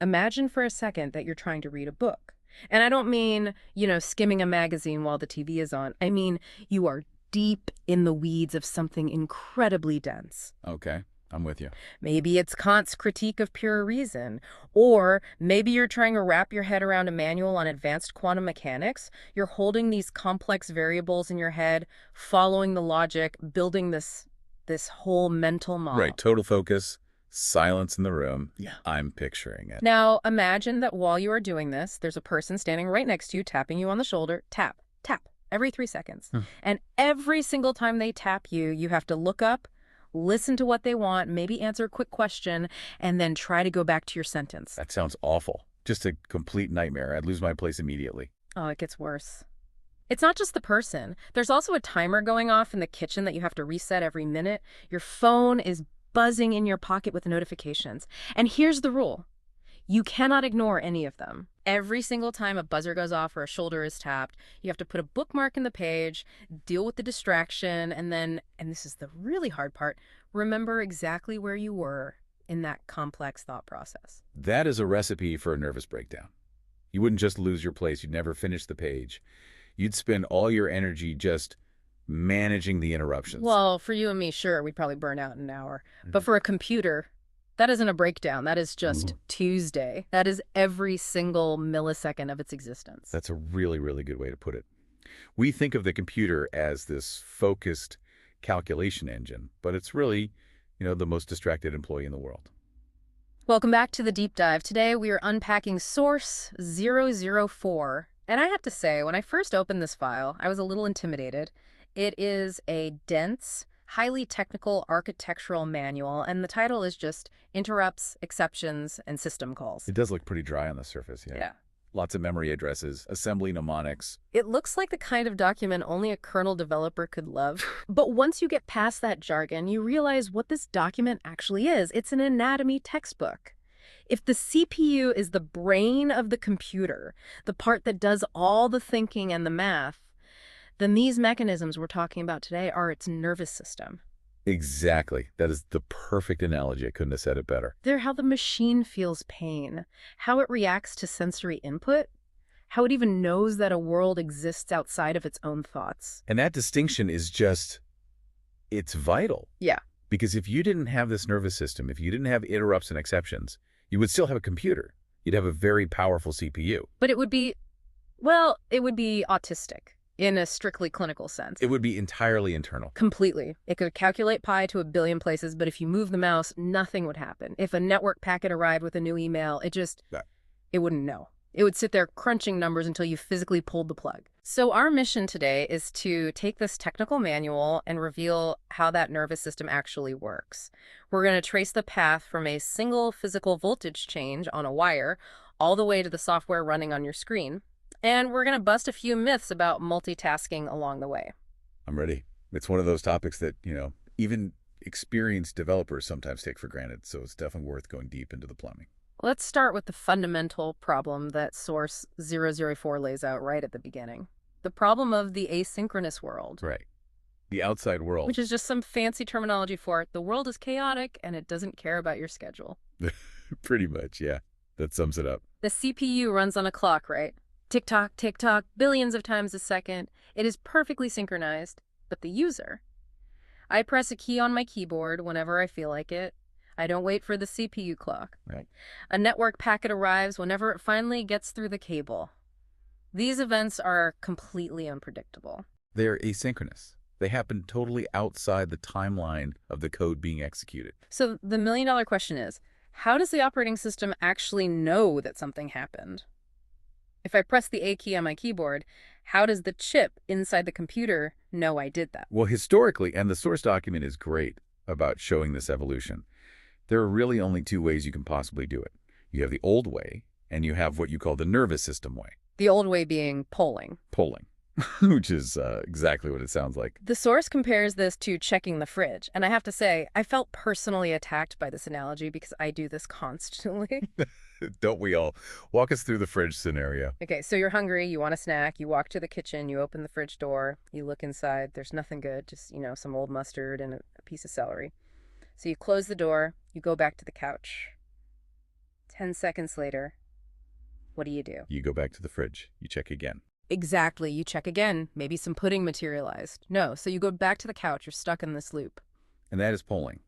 Imagine for a second that you're trying to read a book. And I don't mean, skimming a magazine while the TV is on. I mean, you are deep in the weeds of something incredibly dense. Okay, I'm with you. Maybe it's Kant's critique of pure reason. Or maybe you're trying to wrap your head around a manual on advanced quantum mechanics. You're holding these complex variables in your head, following the logic, building this whole mental Right, model. total focus, silence in the room. Yeah. I'm picturing it. Now, imagine that while you are doing this, there's a person standing right next to you, tapping you on the shoulder. Tap, tap, every 3 seconds. Hmm. And every single time they tap you, you have to look up, listen to what they want, maybe answer a quick question, and then try to go back to your sentence. That sounds awful. Just a complete nightmare. I'd lose my place immediately. Oh, it gets worse. It's not just the person. There's also a timer going off in the kitchen that you have to reset every minute. Your phone is buzzing in your pocket with notifications. And here's the rule. You cannot ignore any of them. Every single time a buzzer goes off or a shoulder is tapped, you have to put a bookmark in the page, deal with the distraction, and then, and this is the really hard part, remember exactly where you were in that complex thought process. That is a recipe for a nervous breakdown. You wouldn't just lose your place. You'd never finish the page. You'd spend all your energy just managing the interruptions. Well, for you and me, sure, we'd probably burn out in an hour. But Mhm. for a computer, that isn't a breakdown. That is just Ooh. Tuesday. That is every single millisecond of its existence. That's a really, really good way to put it. We think of the computer as this focused calculation engine, but it's really, the most distracted employee in the world. Welcome back to the deep dive. Today we are unpacking Source 004. And I have to say, when I first opened this file, I was a little intimidated. It is a dense, highly technical architectural manual, and the title is just Interrupts, Exceptions, and System Calls. It does look pretty dry on the surface, yeah. Yeah. Lots of memory addresses, assembly mnemonics. It looks like the kind of document only a kernel developer could love. But once you get past that jargon, you realize what this document actually is. It's an anatomy textbook. If the CPU is the brain of the computer, the part that does all the thinking and the math, then these mechanisms we're talking about today are its nervous system. Exactly. That is the perfect analogy. I couldn't have said it better. They're how the machine feels pain, how it reacts to sensory input, how it even knows that a world exists outside of its own thoughts. And that distinction is just, it's vital. Yeah. Because if you didn't have this nervous system, if you didn't have interrupts and exceptions, you would still have a computer. You'd have a very powerful CPU. But it would be, well, it would be autistic in a strictly clinical sense. It would be entirely internal. Completely. It could calculate pi to a billion places, but if you move the mouse, nothing would happen. If a network packet arrived with a new email, it wouldn't know. It would sit there crunching numbers until you physically pulled the plug. So our mission today is to take this technical manual and reveal how that nervous system actually works. We're going to trace the path from a single physical voltage change on a wire all the way to the software running on your screen. And we're going to bust a few myths about multitasking along the way. I'm ready. It's one of those topics that, even experienced developers sometimes take for granted, so it's definitely worth going deep into the plumbing. Let's start with the fundamental problem that Source 004 lays out right at the beginning. The problem of the asynchronous world. Right. The outside world. Which is just some fancy terminology for it. The world is chaotic and it doesn't care about your schedule. Pretty much, yeah. That sums it up. The CPU runs on a clock, right? Tick-tock, tick-tock, billions of times a second. It is perfectly synchronized. But the user? I press a key on my keyboard whenever I feel like it. I don't wait for the CPU clock. Right. A network packet arrives whenever it finally gets through the cable. These events are completely unpredictable. They're asynchronous. They happen totally outside the timeline of the code being executed. So the million-dollar question is, how does the operating system actually know that something happened? If I press the A key on my keyboard, how does the chip inside the computer know I did that? Well, historically, and the source document is great about showing this evolution, there are really only two ways you can possibly do it. You have the old way, and you have what you call the nervous system way. The old way being polling. Polling, which is exactly what it sounds like. The source compares this to checking the fridge. And I have to say, I felt personally attacked by this analogy because I do this constantly. Don't we all? Walk us through the fridge scenario. Okay, so you're hungry, you want a snack, you walk to the kitchen, you open the fridge door, you look inside, there's nothing good, just, some old mustard and a piece of celery. So you close the door, you go back to the couch. 10 seconds later, what do? You go back to the fridge. You check again. Exactly. You check again. Maybe some pudding materialized. No, so you go back to the couch. You're stuck in this loop. And that is polling.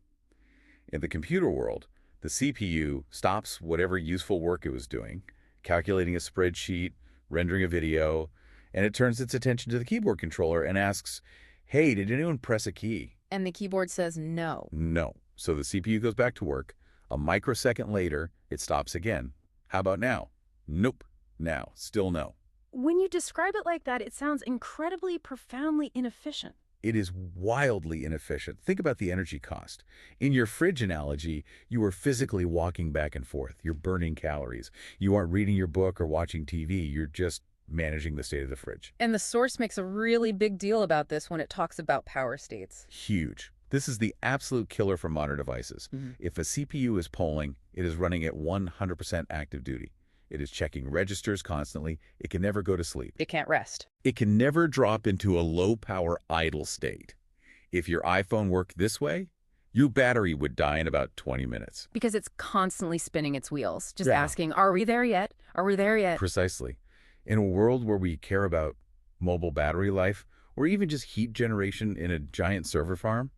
In the computer world, the CPU stops whatever useful work it was doing, calculating a spreadsheet, rendering a video, and it turns its attention to the keyboard controller and asks, hey, did anyone press a key? And the keyboard says no. No. So the CPU goes back to work. A microsecond later, it stops again. How about now? Nope. Now, still no. When you describe it like that, it sounds incredibly, profoundly inefficient. It is wildly inefficient. Think about the energy cost. In your fridge analogy, you are physically walking back and forth. You're burning calories. You aren't reading your book or watching TV. You're just managing the state of the fridge. And the source makes a really big deal about this when it talks about power states. Huge. This is the absolute killer for modern devices. If a CPU is polling, it is running at 100% active duty. It is checking registers constantly. It can never go to sleep. It can't rest. It can never drop into a low-power idle state. If your iPhone worked this way, your battery would die in about 20 minutes. Because it's constantly spinning its wheels, just asking, are we there yet? Are we there yet? Precisely. In a world where we care about mobile battery life, or even just heat generation in a giant server farm,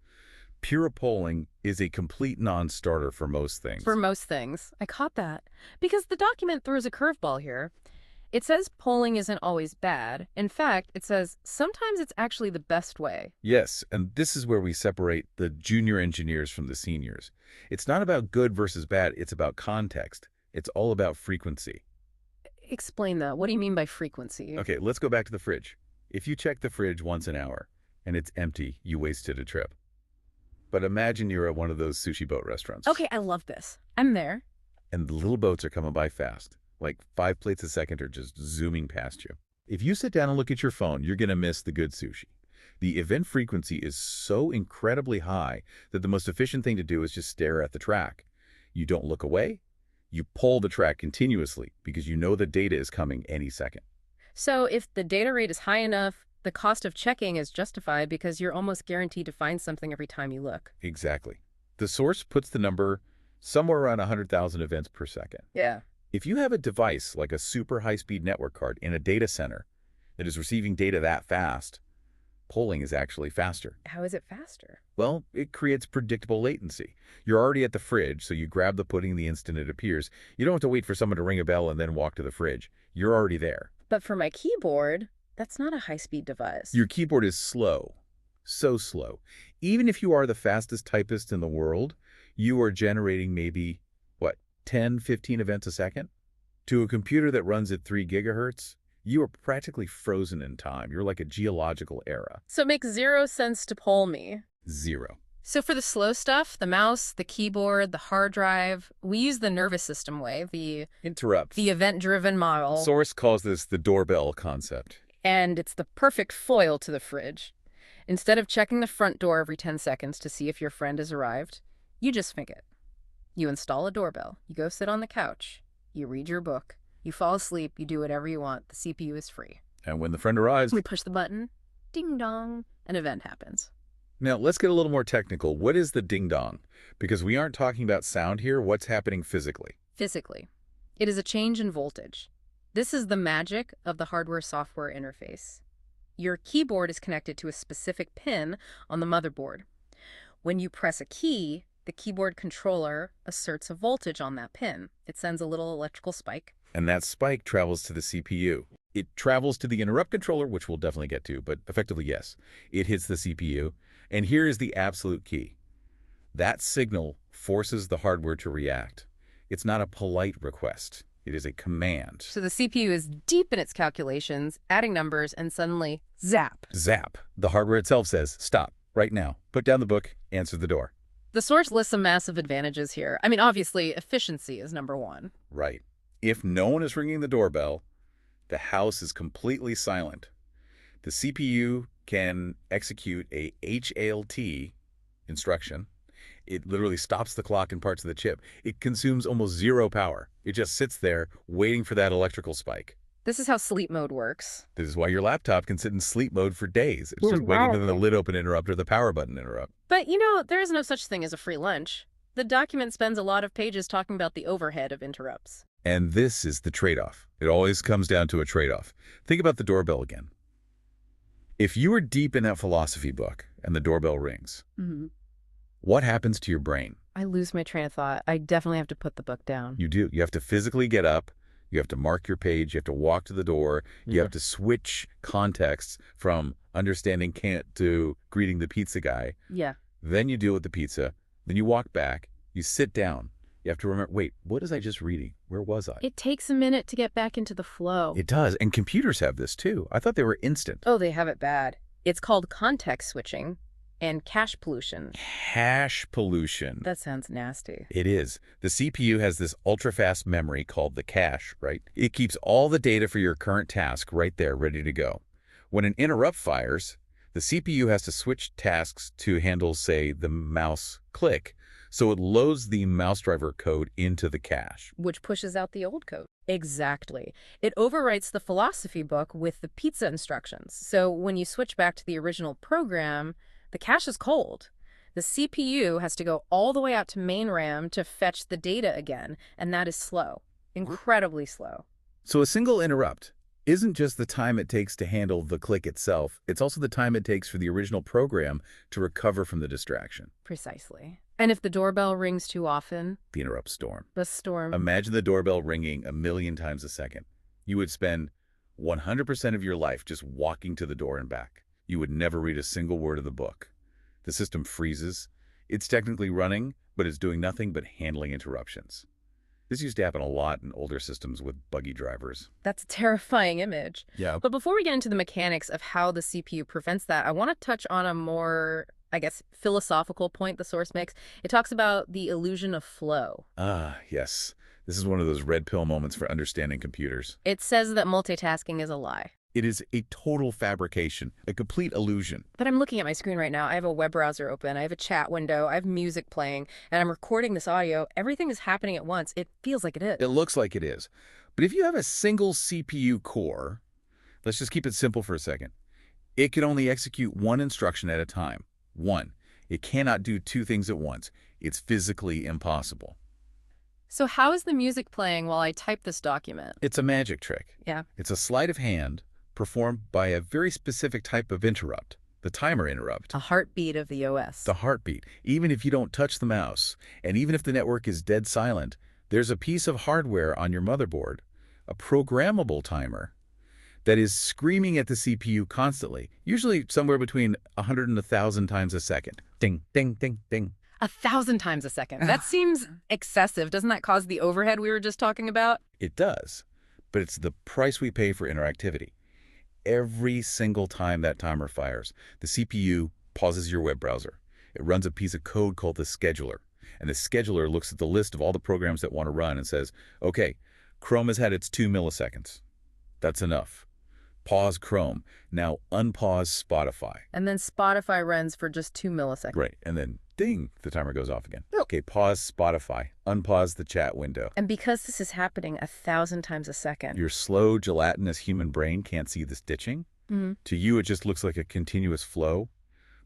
pure polling is a complete non-starter for most things. For most things. I caught that. Because the document throws a curveball here. It says polling isn't always bad. In fact, it says sometimes it's actually the best way. Yes, and this is where we separate the junior engineers from the seniors. It's not about good versus bad, it's about context. It's all about frequency. Explain that. What do you mean by frequency? Okay, let's go back to the fridge. If you check the fridge once an hour and it's empty, you wasted a trip. But imagine you're at one of those sushi boat restaurants. Okay, I love this. I'm there. And the little boats are coming by fast. Like 5 plates a second are just zooming past you. If you sit down and look at your phone, you're going to miss the good sushi. The event frequency is so incredibly high that the most efficient thing to do is just stare at the track. You don't look away. You pull the track continuously because you know the data is coming any second. So if the data rate is high enough, the cost of checking is justified because you're almost guaranteed to find something every time you look. Exactly. The source puts the number somewhere around 100,000 events per second. Yeah. If you have a device like a super high-speed network card in a data center that is receiving data that fast, polling is actually faster. How is it faster? Well, it creates predictable latency. You're already at the fridge, so you grab the pudding the instant it appears. You don't have to wait for someone to ring a bell and then walk to the fridge. You're already there. But for my keyboard, that's not a high-speed device. Your keyboard is slow. So slow. Even if you are the fastest typist in the world, you are generating maybe, 10, 15 events a second? To a computer that runs at 3 gigahertz, you are practically frozen in time. You're like a geological era. So it makes zero sense to poll me. Zero. So for the slow stuff, the mouse, the keyboard, the hard drive, we use the nervous system way, the event-driven model. Source calls this the doorbell concept. And it's the perfect foil to the fridge. Instead of checking the front door every 10 seconds to see if your friend has arrived, you just think it. You install a doorbell. You go sit on the couch. You read your book. You fall asleep. You do whatever you want. The CPU is free. And when the friend arrives, we push the button. Ding dong. An event happens. Now, let's get a little more technical. What is the ding dong? Because we aren't talking about sound here. What's happening physically? Physically. It is a change in voltage. This is the magic of the hardware-software interface. Your keyboard is connected to a specific pin on the motherboard. When you press a key, the keyboard controller asserts a voltage on that pin. It sends a little electrical spike. And that spike travels to the CPU. It travels to the interrupt controller, which we'll definitely get to, but effectively, yes. It hits the CPU. And here is the absolute key. That signal forces the hardware to react. It's not a polite request. It is a command. So the CPU is deep in its calculations, adding numbers, and suddenly, zap. Zap. The hardware itself says, stop, right now. Put down the book, answer the door. The source lists some massive advantages here. I mean, obviously, efficiency is number one. Right. If no one is ringing the doorbell, the house is completely silent. The CPU can execute a HALT instruction. It literally stops the clock in parts of the chip. It consumes almost zero power. It just sits there waiting for that electrical spike. This is how sleep mode works. This is why your laptop can sit in sleep mode for days. It's just waiting for the lid open interrupt or the power button interrupt. But, there is no such thing as a free lunch. The document spends a lot of pages talking about the overhead of interrupts. And this is the trade-off. It always comes down to a trade-off. Think about the doorbell again. If you are deep in that philosophy book and the doorbell rings, what happens to your brain? I lose my train of thought. I definitely have to put the book down. You do. You have to physically get up. You have to mark your page. You have to walk to the door. You have to switch contexts from understanding can't to greeting the pizza guy. Yeah. Then you deal with the pizza. Then you walk back. You sit down. You have to remember, wait, what was I just reading? Where was I? It takes a minute to get back into the flow. It does. And computers have this too. I thought they were instant. Oh, they have it bad. It's called context switching and cache pollution. Cache pollution. That sounds nasty. It is. The CPU has this ultra-fast memory called the cache, right? It keeps all the data for your current task right there, ready to go. When an interrupt fires, the CPU has to switch tasks to handle, say, the mouse click, so it loads the mouse driver code into the cache. Which pushes out the old code. Exactly. It overwrites the philosophy book with the pizza instructions. So when you switch back to the original program, the cache is cold. The CPU has to go all the way out to main RAM to fetch the data again, and that is slow. Incredibly slow. So a single interrupt isn't just the time it takes to handle the click itself, it's also the time it takes for the original program to recover from the distraction. Precisely. And if the doorbell rings too often? The interrupt storm. The storm. Imagine the doorbell ringing 1,000,000 times a second. You would spend 100% of your life just walking to the door and back. You would never read a single word of the book. The system freezes. It's technically running, but it's doing nothing but handling interruptions. This used to happen a lot in older systems with buggy drivers. That's a terrifying image. Yeah. But before we get into the mechanics of how the CPU prevents that, I want to touch on a more, I guess, philosophical point the source makes. It talks about the illusion of flow. Ah, yes. This is one of those red pill moments for understanding computers. It says that multitasking is a lie. It is a total fabrication, a complete illusion. But I'm looking at my screen right now. I have a web browser open. I have a chat window. I have music playing. And I'm recording this audio. Everything is happening at once. It feels like it is. It looks like it is. But if you have a single CPU core, let's just keep it simple for a second. It can only execute one instruction at a time. One. It cannot do two things at once. It's physically impossible. So how is the music playing while I type this document? It's a magic trick. Yeah. It's a sleight of hand performed by a very specific type of interrupt, the timer interrupt. A heartbeat of the OS. The heartbeat. Even if you don't touch the mouse, and even if the network is dead silent, there's a piece of hardware on your motherboard, a programmable timer, that is screaming at the CPU constantly, usually somewhere between 100 and 1,000 times a second. Ding, ding, ding, ding. 1,000 times a second. That seems excessive. Doesn't that cause the overhead we were just talking about? It does, but it's the price we pay for interactivity. Every single time that timer fires, the CPU pauses your web browser. It runs a piece of code called the scheduler. And the scheduler looks at the list of all the programs that want to run and says, okay, Chrome has had its 2 milliseconds. That's enough. Pause Chrome. Now unpause Spotify. And then Spotify runs for just 2 milliseconds. Right. And then ding, the timer goes off again. Okay, pause Spotify. Unpause the chat window. And because this is happening 1,000 times a second. Your slow, gelatinous human brain can't see the stitching. To you, it just looks like a continuous flow.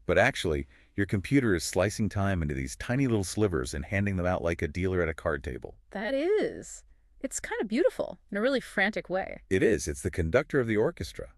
But actually, your computer is slicing time into these tiny little slivers and handing them out like a dealer at a card table. That is. It's kind of beautiful in a really frantic way. It is. It's the conductor of the orchestra.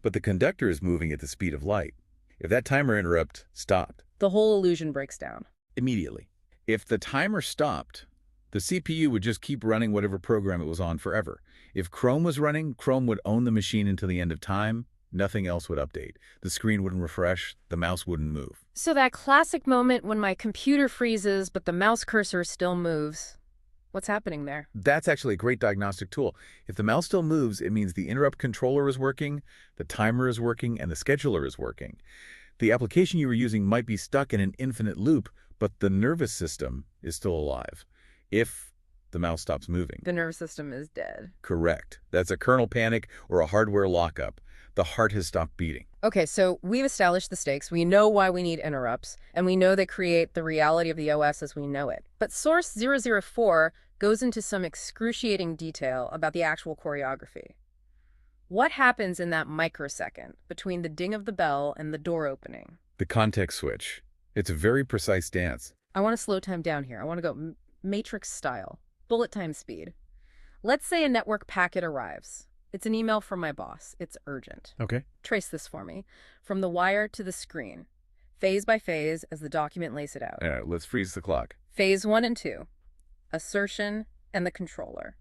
But the conductor is moving at the speed of light. If that timer interrupt stopped, the whole illusion breaks down. Immediately. If the timer stopped, the CPU would just keep running whatever program it was on forever. If Chrome was running, Chrome would own the machine until the end of time. Nothing else would update. The screen wouldn't refresh. The mouse wouldn't move. So that classic moment when my computer freezes, but the mouse cursor still moves. What's happening there? That's actually a great diagnostic tool. If the mouse still moves, it means the interrupt controller is working, the timer is working, and the scheduler is working. The application you were using might be stuck in an infinite loop, but the nervous system is still alive. If the mouse stops moving. The nervous system is dead. Correct. That's a kernel panic or a hardware lockup. The heart has stopped beating. Okay, so we've established the stakes. We know why we need interrupts, and we know they create the reality of the OS as we know it. But Source 004 goes into some excruciating detail about the actual choreography. What happens in that microsecond between the ding of the bell and the door opening? The context switch. It's a very precise dance. I want to slow time down here. I want to go matrix style, bullet time speed. Let's say a network packet arrives. It's an email from my boss. It's urgent. Okay. Trace this for me. From the wire to the screen, phase by phase as the document lays it out. All right, let's freeze the clock. Phase 1 and 2, assertion and the controller.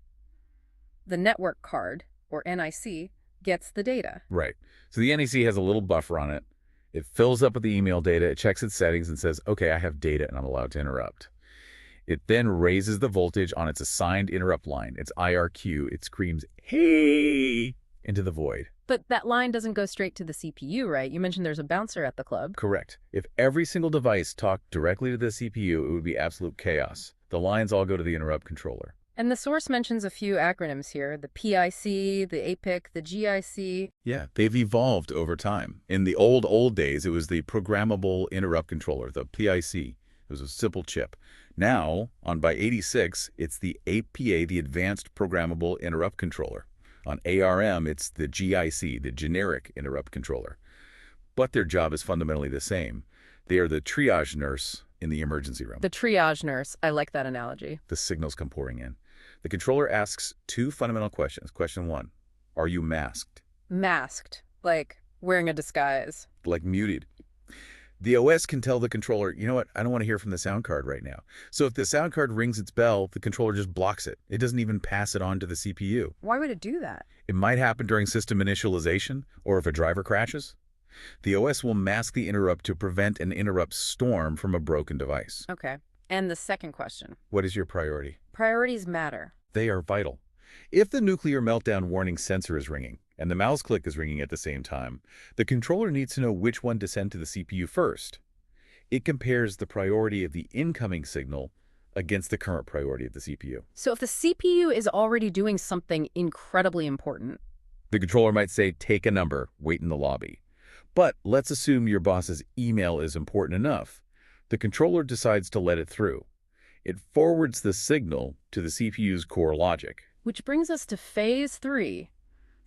The network card, or NIC, gets the data. Right. So the NEC has a little buffer on it. It fills up with the email data, it checks its settings and says, okay, I have data and I'm allowed to interrupt. It then raises the voltage on its assigned interrupt line, its IRQ. It screams, hey, into the void. But that line doesn't go straight to the CPU, right? You mentioned there's a bouncer at the club. Correct. If every single device talked directly to the CPU, it would be absolute chaos. The lines all go to the interrupt controller. And the source mentions a few acronyms here, the PIC, the APIC, the GIC. Yeah, they've evolved over time. In the old days, it was the Programmable Interrupt Controller, the PIC. It was a simple chip. Now, on by 86, it's the APA, the Advanced Programmable Interrupt Controller. On ARM, it's the GIC, the Generic Interrupt Controller. But their job is fundamentally the same. They are the triage nurse in the emergency room. The triage nurse. I like that analogy. The signals come pouring in. The controller asks two fundamental questions. Question 1, are you masked? Masked, like wearing a disguise. Like muted. The OS can tell the controller, you know what, I don't want to hear from the sound card right now. So if the sound card rings its bell, the controller just blocks it. It doesn't even pass it on to the CPU. Why would it do that? It might happen during system initialization or if a driver crashes. The OS will mask the interrupt to prevent an interrupt storm from a broken device. Okay. And the second question. What is your priority? Priorities matter. They are vital. If the nuclear meltdown warning sensor is ringing and the mouse click is ringing at the same time, the controller needs to know which one to send to the CPU first. It compares the priority of the incoming signal against the current priority of the CPU. So if the CPU is already doing something incredibly important, the controller might say, take a number, wait in the lobby. But let's assume your boss's email is important enough. The controller decides to let it through. It forwards the signal to the CPU's core logic. Which brings us to phase 3,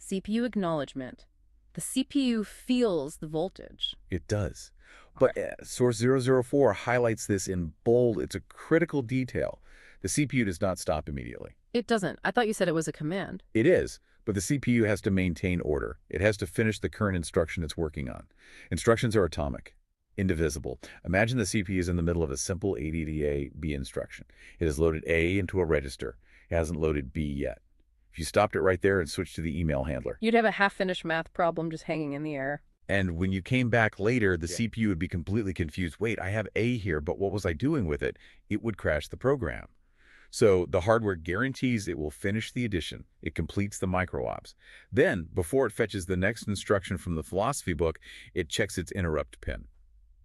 CPU acknowledgement. The CPU feels the voltage. It does. But source 004 highlights this in bold. It's a critical detail. The CPU does not stop immediately. It doesn't. I thought you said it was a command. It is, but the CPU has to maintain order. It has to finish the current instruction it's working on. Instructions are atomic, indivisible. Imagine the CPU is in the middle of a simple ADDA B instruction. It has loaded A into a register. It hasn't loaded B yet. If you stopped it right there and switched to the email handler, you'd have a half-finished math problem just hanging in the air. And when you came back later, the CPU would be completely confused. Wait, I have A here, but what was I doing with it? It would crash the program. So the hardware guarantees it will finish the addition. It completes the micro-ops. Then, before it fetches the next instruction from the philosophy book, it checks its interrupt pin.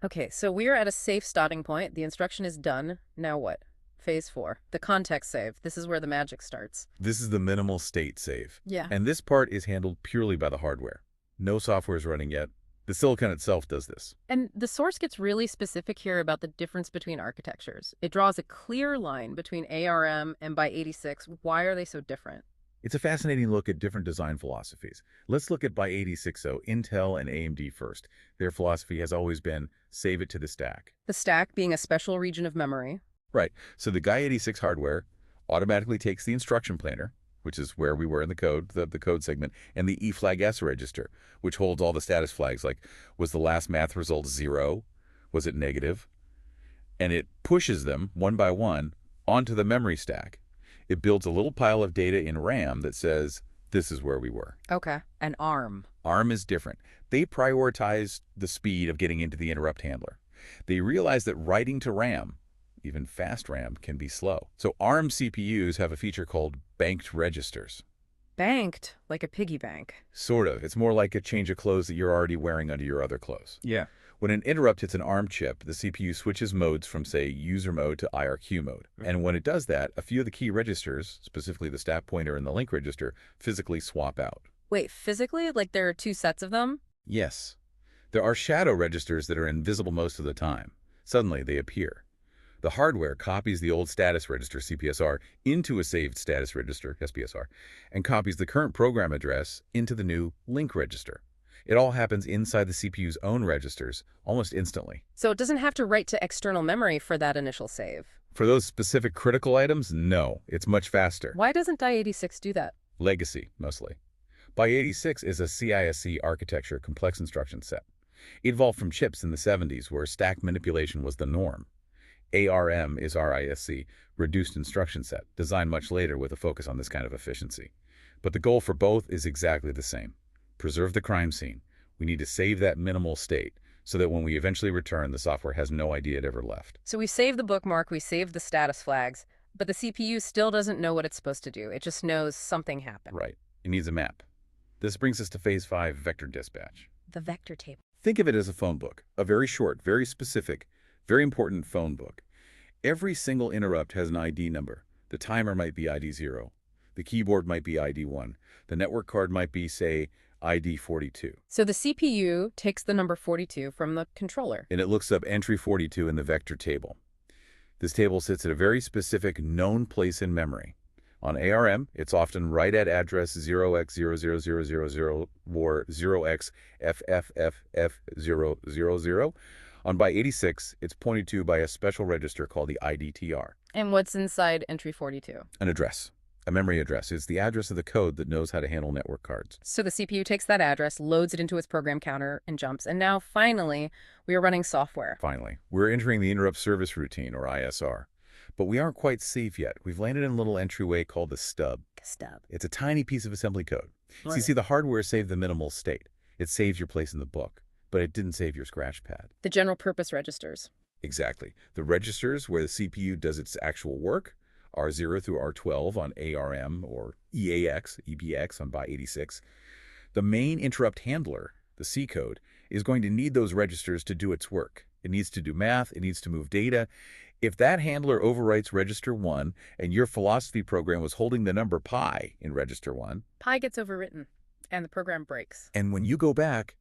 Okay, so we're at a safe starting point. The instruction is done. Now what? Phase 4, the context save. This is where the magic starts. This is the minimal state save. Yeah. And this part is handled purely by the hardware. No software is running yet. The silicon itself does this. And the source gets really specific here about the difference between architectures. It draws a clear line between ARM and by 86. Why are they so different? It's a fascinating look at different design philosophies. Let's look at by 86, Intel and AMD first. Their philosophy has always been save it to the stack. The stack being a special region of memory. Right. So the Guy86 hardware automatically takes the instruction planner, which is where we were in the code, the code segment, and the E-flag-S register, which holds all the status flags, like was the last math result 0? Was it negative? And it pushes them, one by one, onto the memory stack. It builds a little pile of data in RAM that says, this is where we were. Okay. And ARM. ARM is different. They prioritize the speed of getting into the interrupt handler. They realize that writing to RAM, even fast RAM, can be slow. So ARM CPUs have a feature called banked registers. Banked? Like a piggy bank? Sort of. It's more like a change of clothes that you're already wearing under your other clothes. Yeah. When an interrupt hits an ARM chip, the CPU switches modes from, say, user mode to IRQ mode. And when it does that, a few of the key registers, specifically the stack pointer and the link register, physically swap out. Wait, physically? Like there are two sets of them? Yes. There are shadow registers that are invisible most of the time. Suddenly, they appear. The hardware copies the old status register, CPSR, into a saved status register, SPSR, and copies the current program address into the new link register. It all happens inside the CPU's own registers, almost instantly. So it doesn't have to write to external memory for that initial save. For those specific critical items, no, it's much faster. Why doesn't die86 do that? Legacy, mostly. By86 is a CISC architecture complex instruction set. It evolved from chips in the 70s where stack manipulation was the norm. ARM is RISC, reduced instruction set, designed much later with a focus on this kind of efficiency. But the goal for both is exactly the same. Preserve the crime scene. We need to save that minimal state so that when we eventually return, the software has no idea it ever left. So we saved the bookmark, we saved the status flags, but the CPU still doesn't know what it's supposed to do. It just knows something happened. Right. It needs a map. This brings us to Phase 5, vector dispatch. The vector table. Think of it as a phone book, a very short, very specific, very important phone book. Every single interrupt has an ID number. The timer might be ID 0. The keyboard might be ID 1. The network card might be, say, ID 42. So the CPU takes the number 42 from the controller. And it looks up entry 42 in the vector table. This table sits at a very specific known place in memory. On ARM, it's often right at address 0x00000 or 0xFFFF000. On by86, it's pointed to by a special register called the IDTR. And what's inside entry 42? An address. A memory address is the address of the code that knows how to handle network cards. So the CPU takes that address, loads it into its program counter, and jumps. And now, finally, we are running software. Finally, we're entering the interrupt service routine, or ISR. But we aren't quite safe yet. We've landed in a little entryway called the stub. It's a tiny piece of assembly code. So you see, the hardware saved the minimal state. It saves your place in the book, but it didn't save your scratch pad. The general purpose registers. Exactly. The registers where the CPU does its actual work, R0 through R12 on ARM or EBX on by86. The main interrupt handler, the C code, is going to need those registers to do its work. It needs to do math. It needs to move data. If that handler overwrites register 1 and your philosophy program was holding the number pi in register 1, pi gets overwritten and the program breaks. And when you go back,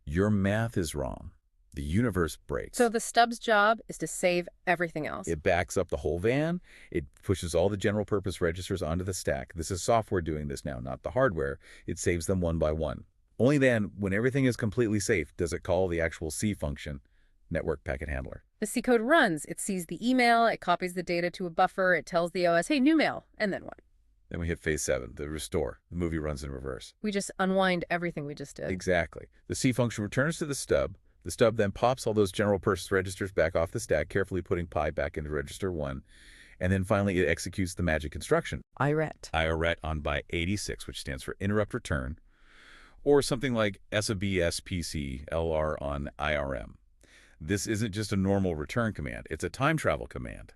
your math is wrong. The universe breaks. So the stub's job is to save everything else. It backs up the whole van. It pushes all the general purpose registers onto the stack. This is software doing this now, not the hardware. It saves them one by one. Only then, when everything is completely safe, does it call the actual C function, network packet handler. The C code runs. It sees the email, it copies the data to a buffer, it tells the OS, hey, new mail, and then what? Then we hit phase 7, the restore. The movie runs in reverse. We just unwind everything we just did. Exactly. The C function returns to the stub. The stub then pops all those general purpose registers back off the stack, carefully putting pi back into register 1. And then finally it executes the magic instruction. IRET on by86, which stands for interrupt return, or something like SABSPC LR on IRM. This isn't just a normal return command. It's a time travel command.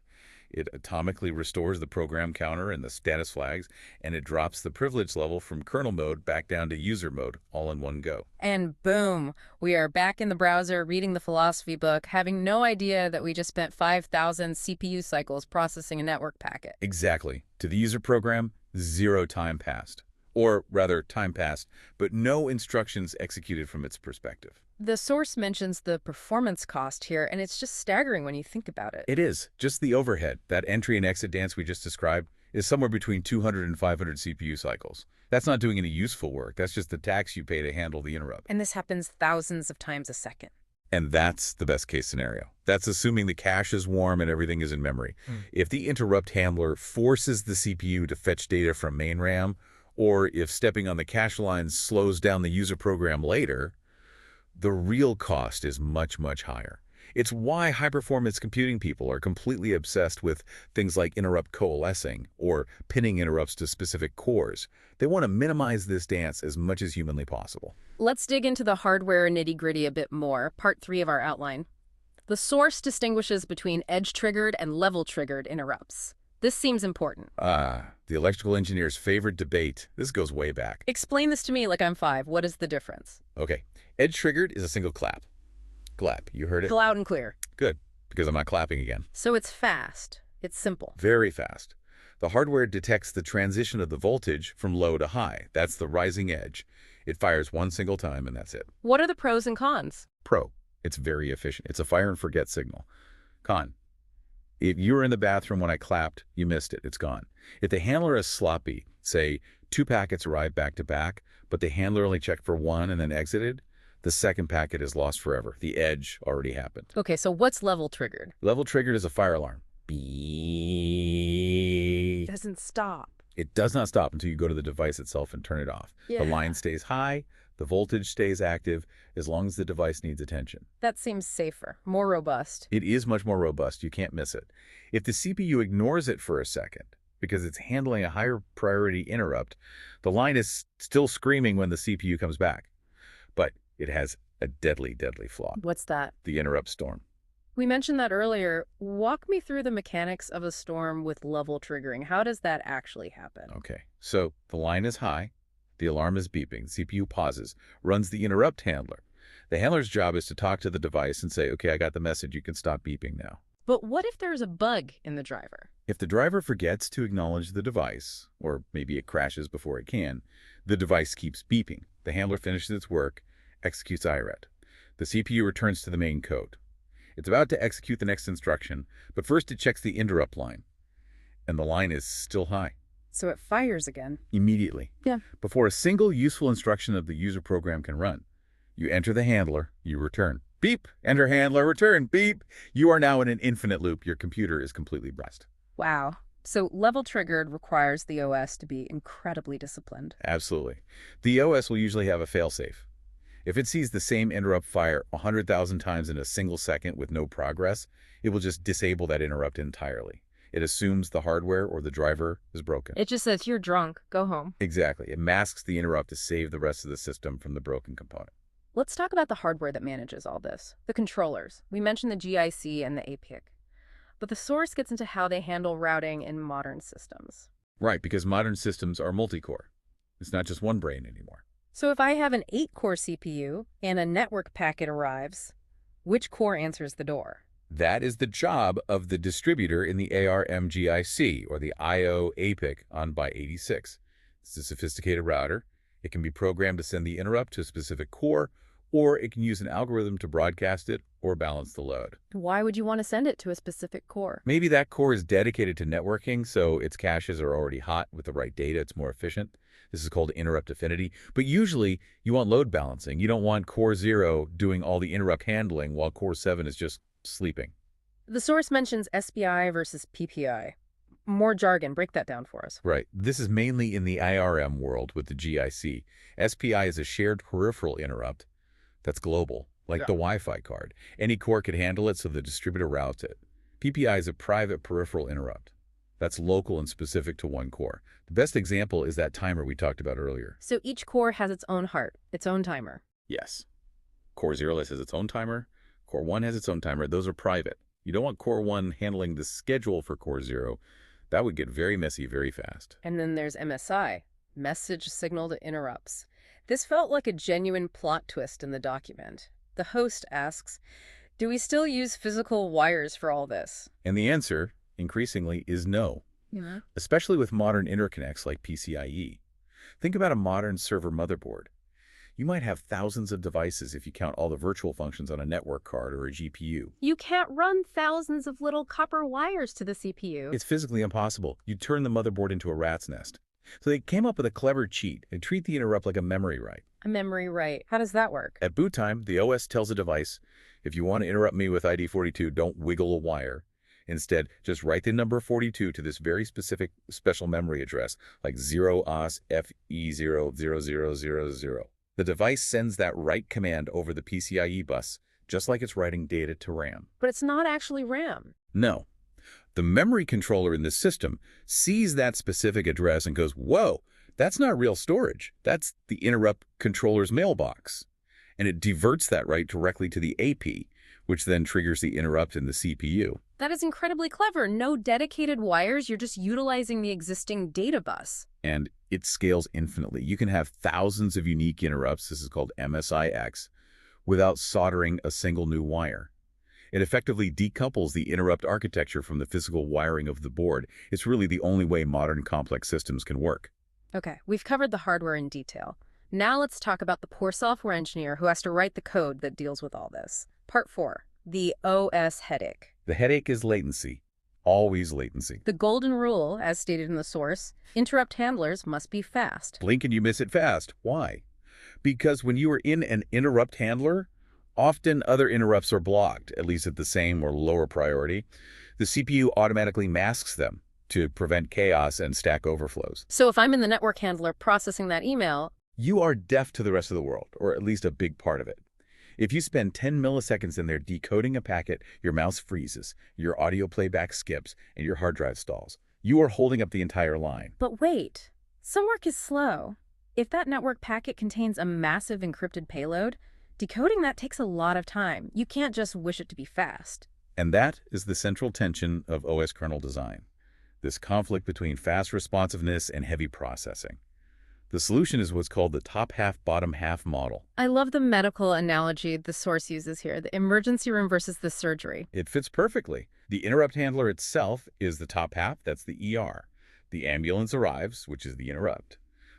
It atomically restores the program counter and the status flags, and it drops the privilege level from kernel mode back down to user mode, all in one go. And boom, we are back in the browser reading the philosophy book, having no idea that we just spent 5,000 CPU cycles processing a network packet. Exactly. To the user program, 0 time passed. Or rather, time passed, but no instructions executed from its perspective. The source mentions the performance cost here, and it's just staggering when you think about it. It is. Just the overhead, that entry and exit dance we just described, is somewhere between 200 and 500 CPU cycles. That's not doing any useful work. That's just the tax you pay to handle the interrupt. And this happens thousands of times a second. And that's the best case scenario. That's assuming the cache is warm and everything is in memory. If the interrupt handler forces the CPU to fetch data from main RAM, or if stepping on the cache line slows down the user program later, the real cost is much, much higher. It's why high-performance computing people are completely obsessed with things like interrupt coalescing or pinning interrupts to specific cores. They want to minimize this dance as much as humanly possible. Let's dig into the hardware nitty-gritty a bit more, part 3 of our outline. The source distinguishes between edge-triggered and level-triggered interrupts. This seems important. The electrical engineer's favorite debate. This goes way back. Explain this to me like I'm 5. What is the difference? Okay. Edge-triggered is a single clap. Clap. You heard it? Loud and clear. Good, because I'm not clapping again. So it's fast. It's simple. Very fast. The hardware detects the transition of the voltage from low to high. That's the rising edge. It fires one single time, and that's it. What are the pros and cons? Pro. It's very efficient. It's a fire and forget signal. Con. If you were in the bathroom when I clapped, you missed it. It's gone. If the handler is sloppy, say 2 packets arrived back to back, but the handler only checked for 1 and then exited, The second packet is lost forever. The edge already happened. Okay, so what's level triggered? Level triggered is a fire alarm. Beep. Doesn't stop. It does not stop until you go to the device itself and turn it off. Yeah. The line stays high, the voltage stays active, as long as the device needs attention. That seems safer, more robust. It is much more robust. You can't miss it. If the CPU ignores it for a second, because it's handling a higher priority interrupt, the line is still screaming when the CPU comes back. But it has a deadly, deadly flaw. What's that? The interrupt storm. We mentioned that earlier. Walk me through the mechanics of a storm with level triggering. How does that actually happen? Okay, so the line is high, the alarm is beeping, the CPU pauses, runs the interrupt handler. The handler's job is to talk to the device and say, okay, I got the message, you can stop beeping now. But what if there's a bug in the driver? If the driver forgets to acknowledge the device, or maybe it crashes before it can, the device keeps beeping. The handler finishes its work, executes IRET. The CPU returns to the main code. It's about to execute the next instruction, but first it checks the interrupt line. And the line is still high. So it fires again. Immediately. Yeah. Before a single useful instruction of the user program can run. You enter the handler, you return. Beep! Enter handler, return. Beep! You are now in an infinite loop. Your computer is completely braced. Wow. So level triggered requires the OS to be incredibly disciplined. Absolutely. The OS will usually have a failsafe. If it sees the same interrupt fire 100,000 times in a single second with no progress, it will just disable that interrupt entirely. It assumes the hardware or the driver is broken. It just says, you're drunk, go home. Exactly. It masks the interrupt to save the rest of the system from the broken component. Let's talk about the hardware that manages all this. The controllers. We mentioned the GIC and the APIC. But the source gets into how they handle routing in modern systems. Right, because modern systems are multi-core. It's not just one brain anymore. So if I have an 8-core CPU and a network packet arrives, which core answers the door? That is the job of the distributor in the ARM-GIC, or the I/O APIC on by 86. It's a sophisticated router. It can be programmed to send the interrupt to a specific core, or it can use an algorithm to broadcast it or balance the load. Why would you want to send it to a specific core? Maybe that core is dedicated to networking, so its caches are already hot with the right data. It's more efficient. This is called interrupt affinity. But usually, you want load balancing. You don't want core 0 doing all the interrupt handling while core 7 is just sleeping. The source mentions SPI versus PPI. More jargon. Break that down for us. Right. This is mainly in the IRM world with the GIC. SPI is a shared peripheral interrupt that's global, like the Wi-Fi card. Any core could handle it, so the distributor routes it. PPI is a private peripheral interrupt. That's local and specific to one core. The best example is that timer we talked about earlier. So each core has its own heart, its own timer. Yes. Core 0 has its own timer. Core 1 has its own timer. Those are private. You don't want Core 1 handling the schedule for Core 0. That would get very messy very fast. And then there's MSI, Message Signal to Interrupts. This felt like a genuine plot twist in the document. The host asks, do we still use physical wires for all this? And the answer, increasingly, is no. Yeah. Especially with modern interconnects like PCIe. Think about a modern server motherboard. You might have thousands of devices if you count all the virtual functions on a network card or a GPU. You can't run thousands of little copper wires to the CPU. It's physically impossible. You'd turn the motherboard into a rat's nest. So they came up with a clever cheat and treat the interrupt like a memory write. A memory write. How does that work? At boot time, the OS tells a device, if you want to interrupt me with ID 42, don't wiggle a wire. Instead, just write the number 42 to this very specific special memory address, like 0OS FE00000. The device sends that write command over the PCIe bus, just like it's writing data to RAM. But it's not actually RAM. No. The memory controller in this system sees that specific address and goes, whoa, that's not real storage. That's the interrupt controller's mailbox. And it diverts that write directly to the AP, which then triggers the interrupt in the CPU. That is incredibly clever. No dedicated wires. You're just utilizing the existing data bus. And it scales infinitely. You can have thousands of unique interrupts, this is called MSIX, without soldering a single new wire. It effectively decouples the interrupt architecture from the physical wiring of the board. It's really the only way modern complex systems can work. Okay, we've covered the hardware in detail. Now let's talk about the poor software engineer who has to write the code that deals with all this. Part 4, the OS headache. The headache is latency. Always latency. The golden rule, as stated in the source, interrupt handlers must be fast. Blink and you miss it fast. Why? Because when you are in an interrupt handler, often other interrupts are blocked, at least at the same or lower priority. The CPU automatically masks them to prevent chaos and stack overflows. So if I'm in the network handler processing that email, You are deaf to the rest of the world, or at least a big part of it. If you spend 10 milliseconds in there decoding a packet, your mouse freezes, your audio playback skips, and your hard drive stalls. You are holding up the entire line. but wait, some work is slow. If that network packet contains a massive encrypted payload, decoding that takes a lot of time. You can't just wish it to be fast. And that is the central tension of OS kernel design, this conflict between fast responsiveness and heavy processing. The solution is what's called the top half, bottom half model. I love the medical analogy the source uses here, the emergency room versus the surgery. It fits perfectly. The interrupt handler itself is the top half, that's the ER. The ambulance arrives, which is the interrupt.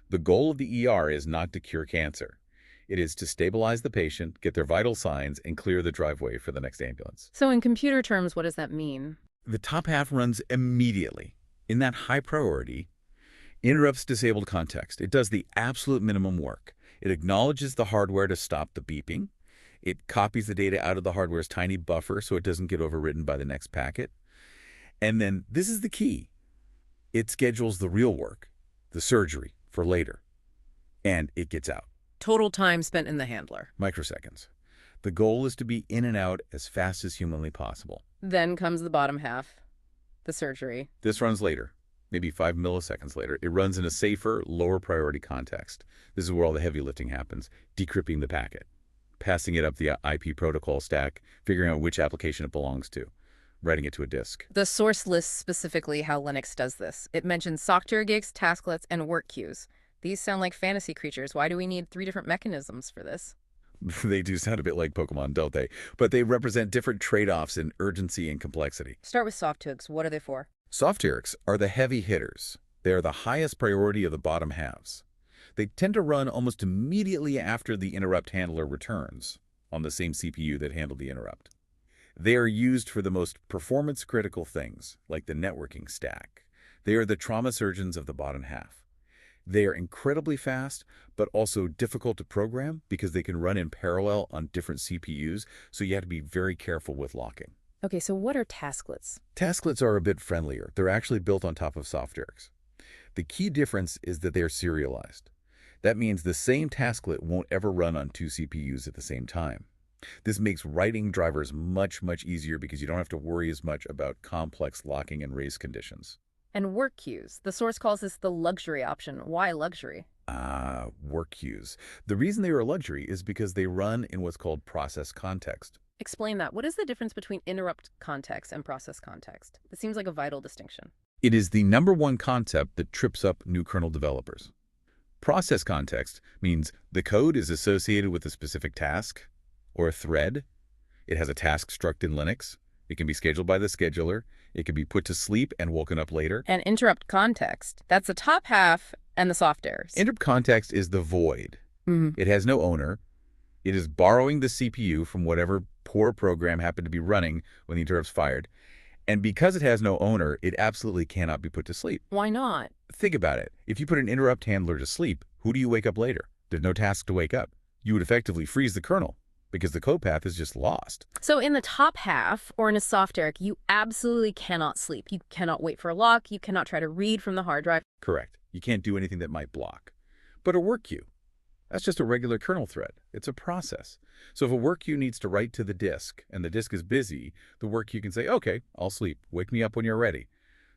The goal of the ER is not to cure cancer. It is to stabilize the patient, get their vital signs, and clear the driveway for the next ambulance. So in computer terms, what does that mean? The top half runs immediately. In that high priority, interrupts disabled context. It does the absolute minimum work. It acknowledges the hardware to stop the beeping. It copies the data out of the hardware's tiny buffer so it doesn't get overwritten by the next packet. And then, this is the key, it schedules the real work, the surgery, for later. And it gets out. Total time spent in the handler. Microseconds. The goal is to be in and out as fast as humanly possible. Then comes the bottom half, the surgery. This runs later, maybe 5 milliseconds later. It runs in a safer, lower priority context. This is where all the heavy lifting happens, decrypting the packet, passing it up the IP protocol stack, figuring out which application it belongs to, writing it to a disk. The source lists specifically how Linux does this. It mentions software gigs, tasklets, and work queues. These sound like fantasy creatures. Why do we need 3 different mechanisms for this? They do sound a bit like Pokemon, don't they? But they represent different trade-offs in urgency and complexity. Start with soft hooks. What are they for? Soft hooks are the heavy hitters. They are the highest priority of the bottom halves. They tend to run almost immediately after the interrupt handler returns on the same CPU that handled the interrupt. They are used for the most performance-critical things, like the networking stack. They are the trauma surgeons of the bottom half. They are incredibly fast, but also difficult to program because they can run in parallel on different CPUs, so you have to be very careful with locking. Okay, so what are tasklets? Tasklets are a bit friendlier. They're actually built on top of soft hooks. The key difference is that they are serialized. That means the same tasklet won't ever run on 2 CPUs at the same time. This makes writing drivers much, much easier because you don't have to worry as much about complex locking and race conditions. And work queues. The source calls this the luxury option. Why luxury? Work queues. The reason they are a luxury is because they run in what's called process context. Explain that. What is the difference between interrupt context and process context? It seems like a vital distinction. It is the #1 concept that trips up new kernel developers. Process context means the code is associated with a specific task or a thread. It has a task struct in Linux. It can be scheduled by the scheduler. It can be put to sleep and woken up later. And interrupt context. That's the top half and the soft errors. Interrupt context is the void. It has no owner. It is borrowing the CPU from whatever poor program happened to be running when the interrupt's fired. And because it has no owner, it absolutely cannot be put to sleep. Why not? Think about it. If you put an interrupt handler to sleep, who do you wake up later? There's no task to wake up. You would effectively freeze the kernel because the code path is just lost. So in the top half, or in a soft Eric, you absolutely cannot sleep. You cannot wait for a lock. You cannot try to read from the hard drive. Correct. You can't do anything that might block. But a work queue, that's just a regular kernel thread. It's a process. So if a work queue needs to write to the disk and the disk is busy, the work queue can say, okay, I'll sleep. Wake me up when you're ready.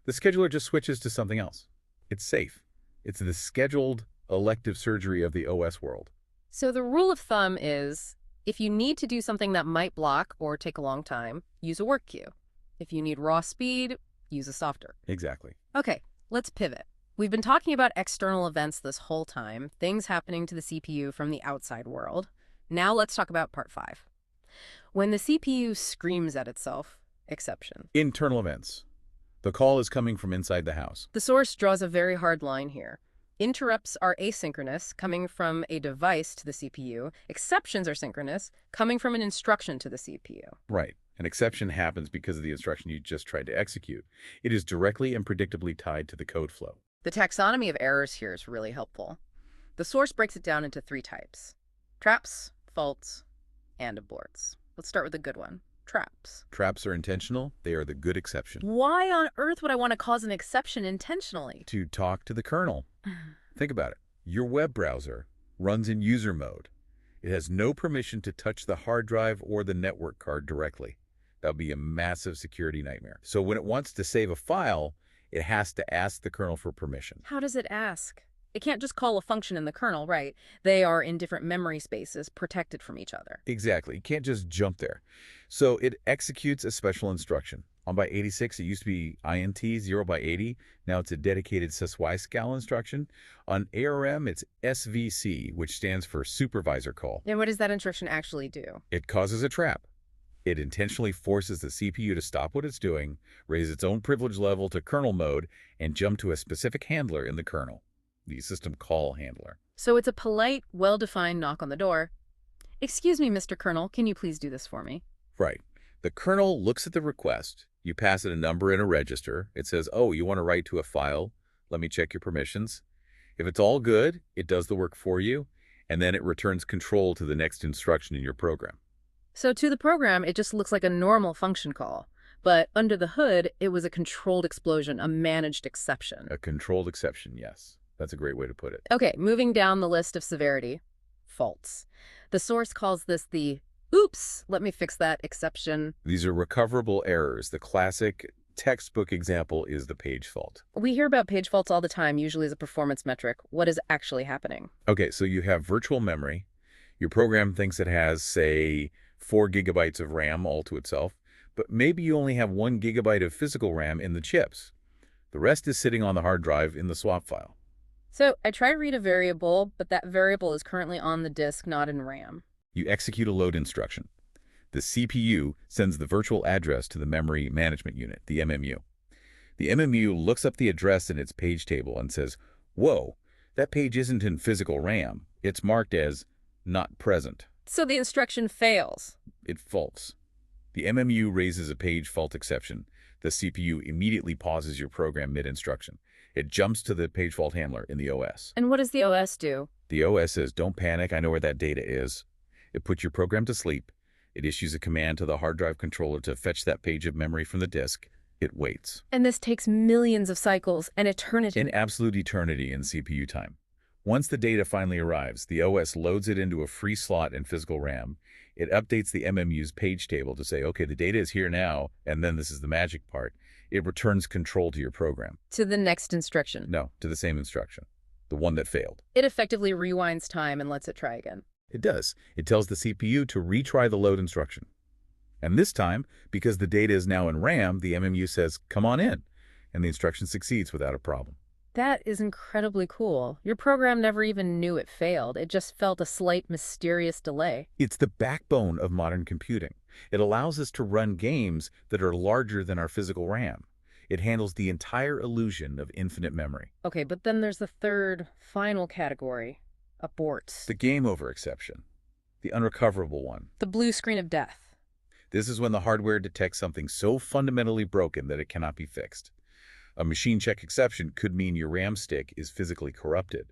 The scheduler just switches to something else. It's safe. It's the scheduled elective surgery of the OS world. So the rule of thumb is, if you need to do something that might block or take a long time, use a work queue. If you need raw speed, use a softer. Exactly. Okay, let's pivot. We've been talking about external events this whole time, things happening to the CPU from the outside world. Now let's talk about part 5. When the CPU screams at itself, exception. Internal events. The call is coming from inside the house. The source draws a very hard line here. Interrupts are asynchronous, coming from a device to the CPU. Exceptions are synchronous, coming from an instruction to the CPU. Right. An exception happens because of the instruction you just tried to execute. It is directly and predictably tied to the code flow. The taxonomy of errors here is really helpful. The source breaks it down into 3 types: Traps, faults, and aborts. Let's start with a good one. Traps. Traps are intentional. They are the good exception. Why on earth would I want to cause an exception intentionally? To talk to the kernel. Think about it. Your web browser runs in user mode. It has no permission to touch the hard drive or the network card directly. That would be a massive security nightmare. So when it wants to save a file, it has to ask the kernel for permission. How does it ask? It can't just call a function in the kernel, right? They are in different memory spaces, protected from each other. Exactly. You can't just jump there. So it executes a special instruction. On by 86, it used to be INT 0 by 80. Now it's a dedicated syswiscal instruction. On ARM, it's SVC, which stands for supervisor call. And what does that instruction actually do? It causes a trap. It intentionally forces the CPU to stop what it's doing, raise its own privilege level to kernel mode, and jump to a specific handler in the kernel, the system call handler. So it's a polite, well-defined knock on the door. Excuse me, Mr. Kernel, can you please do this for me? Right. The kernel looks at the request. You pass it a number in a register. It says, oh, you want to write to a file? Let me check your permissions. If it's all good, it does the work for you, and then it returns control to the next instruction in your program. So to the program, it just looks like a normal function call. But under the hood, it was a controlled explosion, a managed exception. A controlled exception, yes. That's a great way to put it. Okay, moving down the list of severity. Faults. The source calls this the oops, let me fix that exception. These are recoverable errors. The classic textbook example is the page fault. We hear about page faults all the time, usually as a performance metric. What is actually happening? Okay, so you have virtual memory. Your program thinks it has, say, 4 gigabytes of RAM all to itself, but maybe you only have 1 gigabyte of physical RAM in the chips. The rest is sitting on the hard drive in the swap file. So I try to read a variable, but that variable is currently on the disk, not in RAM. You execute a load instruction. The CPU sends the virtual address to the memory management unit, the MMU. The MMU looks up the address in its page table and says, whoa, that page isn't in physical RAM. It's marked as not present. So the instruction fails. It faults. The MMU raises a page fault exception. The CPU immediately pauses your program mid-instruction. It jumps to the page fault handler in the OS. And what does the OS do? The OS says, don't panic, I know where that data is. It puts your program to sleep. It issues a command to the hard drive controller to fetch that page of memory from the disk. It waits. And this takes millions of cycles, an eternity. An absolute eternity in CPU time. Once the data finally arrives, the OS loads it into a free slot in physical RAM. It updates the MMU's page table to say, okay, the data is here now, and then this is the magic part. It returns control to your program. To the next instruction. No, to the same instruction, the one that failed. It effectively rewinds time and lets it try again. It does. It tells the CPU to retry the load instruction. And this time, because the data is now in RAM, the MMU says, come on in, and the instruction succeeds without a problem. That is incredibly cool. Your program never even knew it failed. It just felt a slight mysterious delay. It's the backbone of modern computing. It allows us to run games that are larger than our physical RAM. It handles the entire illusion of infinite memory. Okay, but then there's the third, final category. Aborts. The game over exception. The unrecoverable one. The blue screen of death. This is when the hardware detects something so fundamentally broken that it cannot be fixed. A machine check exception could mean your RAM stick is physically corrupted.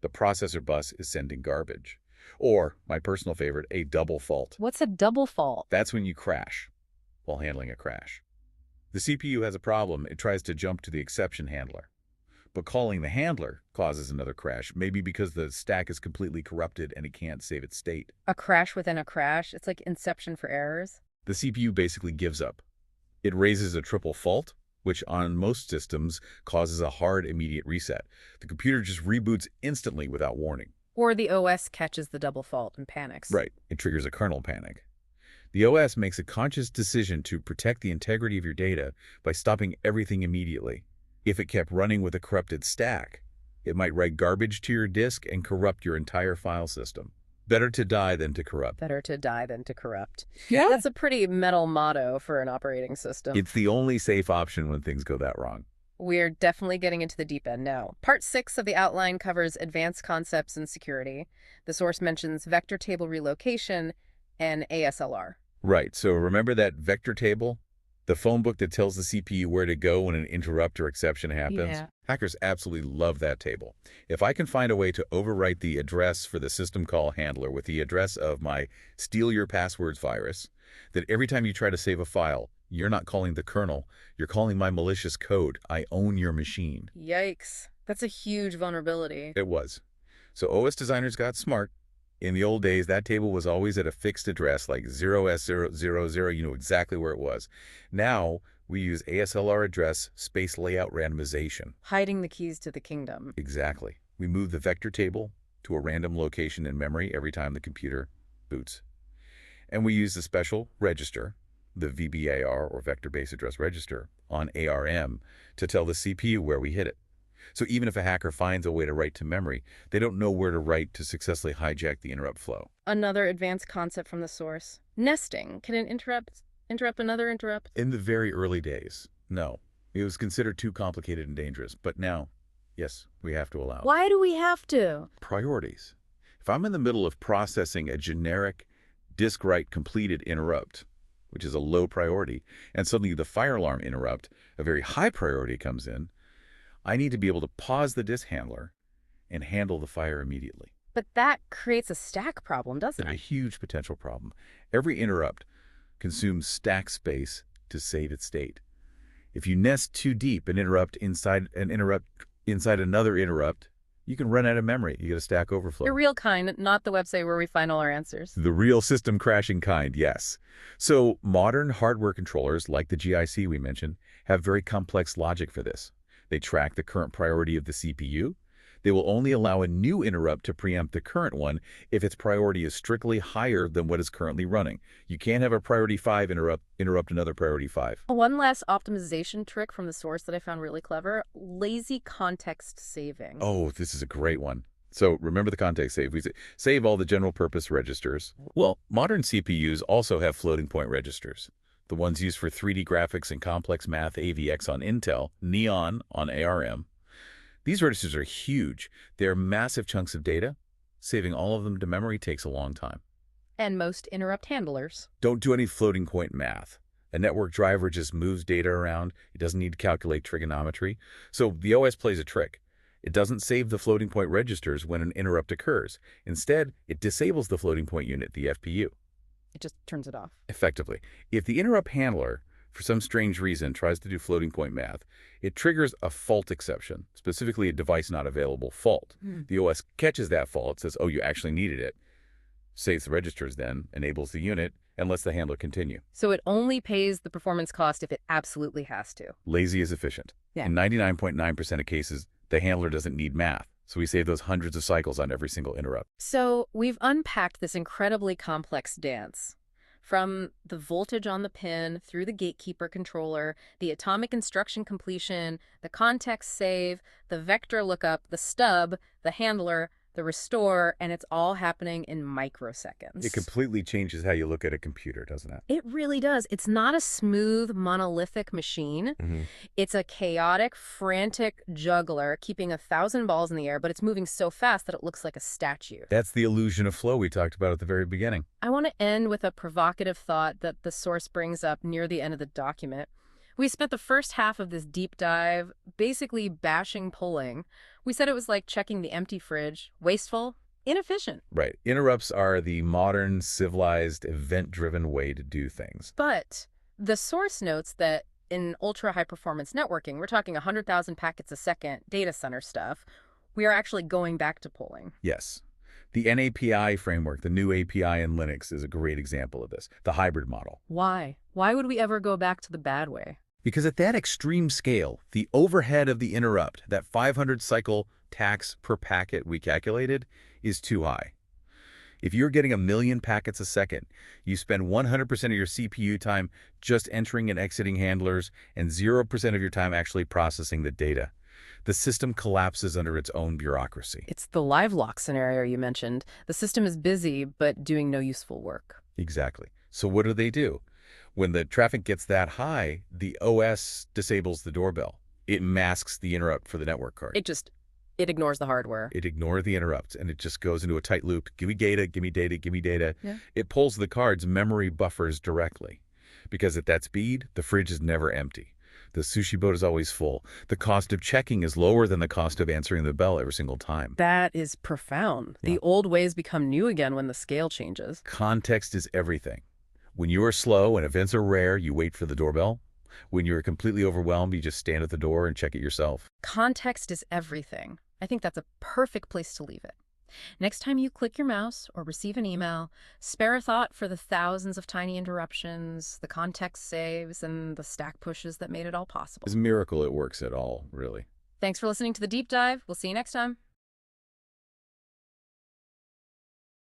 The processor bus is sending garbage. Or, my personal favorite, a double fault. What's a double fault? That's when you crash while handling a crash. The CPU has a problem. It tries to jump to the exception handler. But calling the handler causes another crash, maybe because the stack is completely corrupted and it can't save its state. A crash within a crash? It's like Inception for errors? The CPU basically gives up. It raises a triple fault, which on most systems causes a hard immediate reset. The computer just reboots instantly without warning. Or the OS catches the double fault and panics. Right. It triggers a kernel panic. The OS makes a conscious decision to protect the integrity of your data by stopping everything immediately. If it kept running with a corrupted stack, it might write garbage to your disk and corrupt your entire file system. Better to die than to corrupt. Better to die than to corrupt. Yeah. That's a pretty metal motto for an operating system. It's the only safe option when things go that wrong. We're definitely getting into the deep end now. Part 6 of the outline covers advanced concepts in security. The source mentions vector table relocation and ASLR. Right. So remember that vector table? The phone book that tells the CPU where to go when an interrupt or exception happens. Yeah. Hackers absolutely love that table. If I can find a way to overwrite the address for the system call handler with the address of my steal your passwords virus, that every time you try to save a file, you're not calling the kernel, you're calling my malicious code. I own your machine. Yikes. That's a huge vulnerability. It was. So OS designers got smart. In the old days, that table was always at a fixed address, like 0S000, you know exactly where it was. Now, we use ASLR address space layout randomization. Hiding the keys to the kingdom. Exactly. We move the vector table to a random location in memory every time the computer boots. And we use the special register, the VBAR, or Vector Base Address Register, on ARM to tell the CPU where we hit it. So even if a hacker finds a way to write to memory, they don't know where to write to successfully hijack the interrupt flow. Another advanced concept from the source. Nesting. Can an interrupt another interrupt? In the very early days, no. It was considered too complicated and dangerous. But now, yes, we have to allow it. Why do we have to? Priorities. If I'm in the middle of processing a generic disk write completed interrupt, which is a low priority, and suddenly the fire alarm interrupt, a very high priority, comes in, I need to be able to pause the disk handler and handle the fire immediately. But that creates a stack problem, doesn't A it? huge potential problem. Every interrupt consumes stack space to save its state. If you nest too deep an interrupt inside another interrupt, you can run out of memory. You get a stack overflow. The real kind, not the website where we find all our answers. The real system crashing kind, yes. So modern hardware controllers, like the GIC we mentioned, have very complex logic for this. They track the current priority of the CPU. They will only allow a new interrupt to preempt the current one if its priority is strictly higher than what is currently running. You can't have a priority 5 interrupt another priority 5. One last optimization trick from the source that I found really clever, lazy context saving. Oh, this is a great one. So remember the context save. We save all the general purpose registers. Well, modern CPUs also have floating point registers. The ones used for 3D graphics and complex math, AVX on Intel, Neon on ARM. These registers are huge. They're massive chunks of data. Saving all of them to memory takes a long time. And most interrupt handlers. Don't do any floating point math. A network driver just moves data around. It doesn't need to calculate trigonometry. So the OS plays a trick. It doesn't save the floating point registers when an interrupt occurs. Instead, it disables the floating point unit, the FPU. It just turns it off. Effectively. If the interrupt handler, for some strange reason, tries to do floating point math, it triggers a fault exception, specifically a device not available fault. The OS catches that fault, says, oh, you actually needed it, saves the registers then, enables the unit, and lets the handler continue. So it only pays the performance cost if it absolutely has to. Lazy is efficient. Yeah. In 99.9% of cases, the handler doesn't need math. So we save those hundreds of cycles on every single interrupt. So we've unpacked this incredibly complex dance. From the voltage on the pin, through the gatekeeper controller, the atomic instruction completion, the context save, the vector lookup, the stub, the handler, the restore, and it's all happening in microseconds. It completely changes how you look at a computer, doesn't it? It really does. It's not a smooth, monolithic machine. It's a chaotic, frantic juggler keeping 1,000 balls in the air, but it's moving so fast that it looks like a statue. That's the illusion of flow we talked about at the very beginning. I want to end with a provocative thought that the source brings up near the end of the document. We spent the first half of this deep dive basically bashing polling. We said it was like checking the empty fridge, wasteful, inefficient. Right. Interrupts are the modern, civilized, event-driven way to do things. But the source notes that in ultra-high-performance networking, we're talking 100,000 packets a second data center stuff, we are actually going back to polling. Yes. The NAPI framework, the new API in Linux, is a great example of this, the hybrid model. Why? Why would we ever go back to the bad way? Because at that extreme scale, the overhead of the interrupt, that 500 cycle tax per packet we calculated, is too high. If you're getting 1 million packets a second, you spend 100% of your CPU time just entering and exiting handlers and 0% of your time actually processing the data. The system collapses under its own bureaucracy. It's the live lock scenario you mentioned. The system is busy, but doing no useful work. Exactly. So what do? When the traffic gets that high, the OS disables the doorbell. It masks the interrupt for the network card. It ignores the hardware. It ignores the interrupts, and it just goes into a tight loop. Give me data, give me data, give me data. Yeah. It pulls the card's memory buffers directly. Because at that speed, the fridge is never empty. The sushi boat is always full. The cost of checking is lower than the cost of answering the bell every single time. That is profound. Yeah. The old ways become new again when the scale changes. Context is everything. When you are slow and events are rare, you wait for the doorbell. When you are completely overwhelmed, you just stand at the door and check it yourself. Context is everything. I think that's a perfect place to leave it. Next time you click your mouse or receive an email, spare a thought for the thousands of tiny interruptions, the context saves, and the stack pushes that made it all possible. It's a miracle it works at all, really. Thanks for listening to The Deep Dive. We'll see you next time.